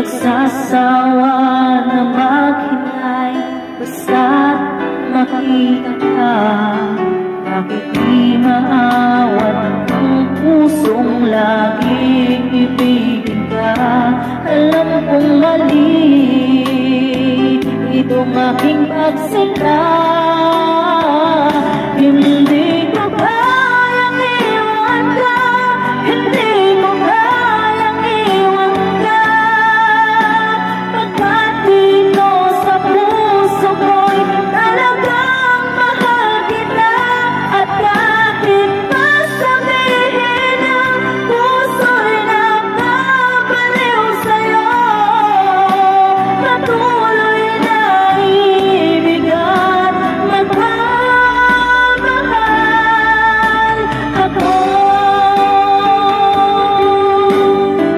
nagsasawa na maghintay, basta't makita ka. Bakit di maawat ang pusong laging ibigin ka? Alam kong mali itong aking pagsala.